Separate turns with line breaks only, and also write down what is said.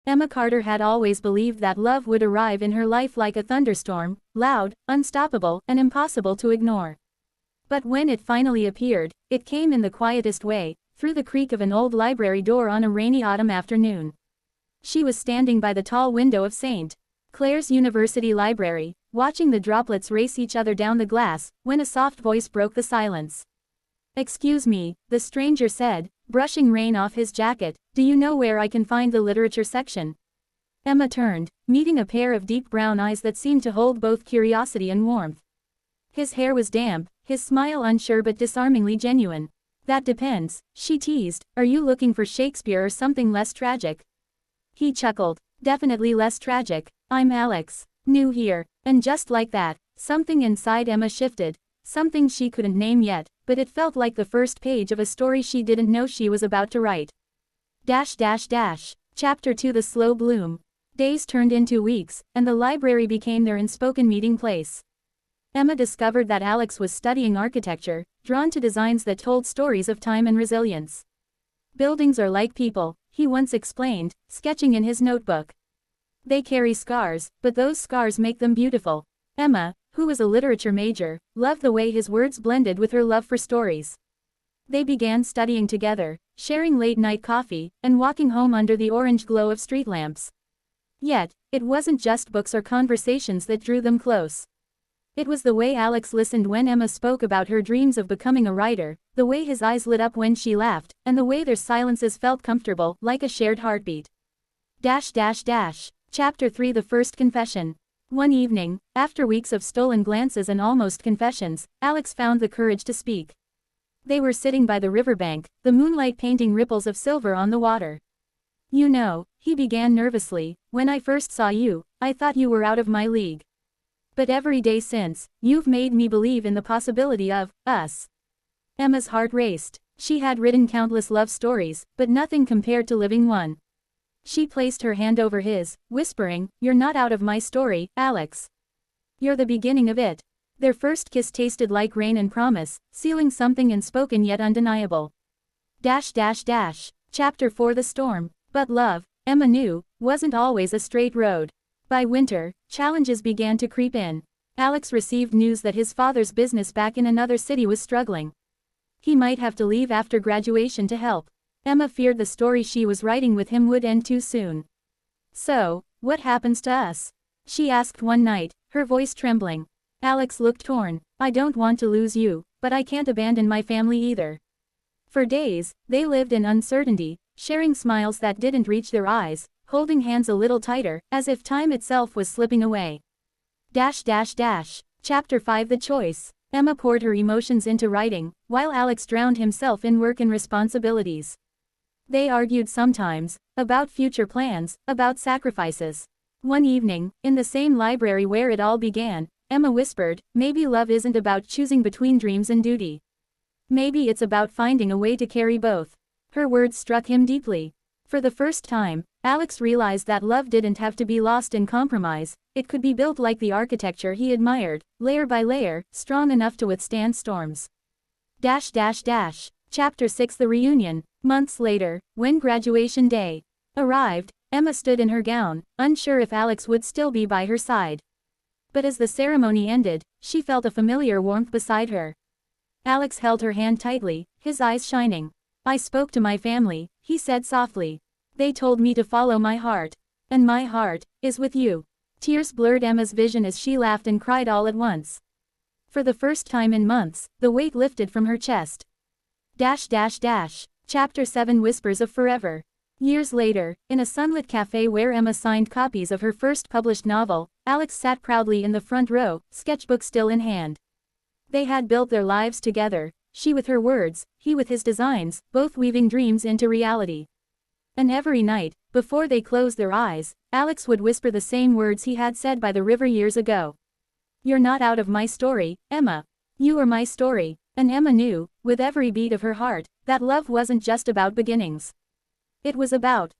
Emma Carter had always believed that love would arrive in her life like a thunderstorm, loud, unstoppable, and impossible to ignore. But when it finally appeared, it came in the quietest way, through the creak of an old library door on a rainy autumn afternoon. She was standing by the tall window of St. Clair's University Library, watching the droplets race each other down the glass, when a soft voice broke the silence. "Excuse me," the stranger said, brushing rain off his jacket, "do you know where I can find the literature section?" Emma turned, meeting a pair of deep brown eyes that seemed to hold both curiosity and warmth. His hair was damp, his smile unsure but disarmingly genuine. "That depends," she teased, "are you looking for Shakespeare or something less tragic?" He chuckled. "Definitely less tragic. I'm Alex. New here." And just like that, something inside Emma shifted, something she couldn't name yet, but it felt like the first page of a story she didn't know she was about to write. Chapter 2: The Slow Bloom. Days turned into weeks, and the library became their unspoken meeting place. Emma discovered that Alex was studying architecture, drawn to designs that told stories of time and resilience. "Buildings are like people," he once explained, sketching in his notebook. "They carry scars, but those scars make them beautiful." Emma, who was a literature major, loved the way his words blended with her love for stories. They began studying together, sharing late-night coffee, and walking home under the orange glow of street lamps. Yet, it wasn't just books or conversations that drew them close. It was the way Alex listened when Emma spoke about her dreams of becoming a writer, the way his eyes lit up when she laughed, and the way their silences felt comfortable, like a shared heartbeat. Chapter 3: The First Confession. One evening, after weeks of stolen glances and almost confessions, Alex found the courage to speak. They were sitting by the riverbank, the moonlight painting ripples of silver on the water. "You know," he began nervously, "when I first saw you, I thought you were out of my league. But every day since, you've made me believe in the possibility of us." Emma's heart raced. She had written countless love stories, but nothing compared to living one. She placed her hand over his, whispering, "You're not out of my story, Alex. You're the beginning of it." Their first kiss tasted like rain and promise, sealing something unspoken yet undeniable. Chapter 4: The Storm. But love, Emma knew, wasn't always a straight road. By winter, challenges began to creep in. Alex received news that his father's business back in another city was struggling. He might have to leave after graduation to help. Emma feared the story she was writing with him would end too soon. "So, what happens to us?" she asked one night, her voice trembling. Alex looked torn. "I don't want to lose you, but I can't abandon my family either." For days, they lived in uncertainty, sharing smiles that didn't reach their eyes, holding hands a little tighter, as if time itself was slipping away. Chapter 5: The Choice. Emma poured her emotions into writing, while Alex drowned himself in work and responsibilities. They argued sometimes, about future plans, about sacrifices. One evening, in the same library where it all began, Emma whispered, "Maybe love isn't about choosing between dreams and duty. Maybe it's about finding a way to carry both." Her words struck him deeply. For the first time, Alex realized that love didn't have to be lost in compromise, it could be built like the architecture he admired, layer by layer, strong enough to withstand storms. Chapter 6: The Reunion. Months later, when graduation day arrived, Emma stood in her gown, unsure if Alex would still be by her side. But as the ceremony ended, she felt a familiar warmth beside her. Alex held her hand tightly, his eyes shining. "I spoke to my family," he said softly. "They told me to follow my heart. And my heart is with you." Tears blurred Emma's vision as she laughed and cried all at once. For the first time in months, the weight lifted from her chest. Chapter 7: Whispers of Forever. Years later, in a sunlit cafe where Emma signed copies of her first published novel, Alex sat proudly in the front row, sketchbook still in hand. They had built their lives together, she with her words, he with his designs, both weaving dreams into reality. And every night, before they closed their eyes, Alex would whisper the same words he had said by the river years ago. "You're not out of my story, Emma. You are my story." And Emma knew, with every beat of her heart, that love wasn't just about beginnings. It was about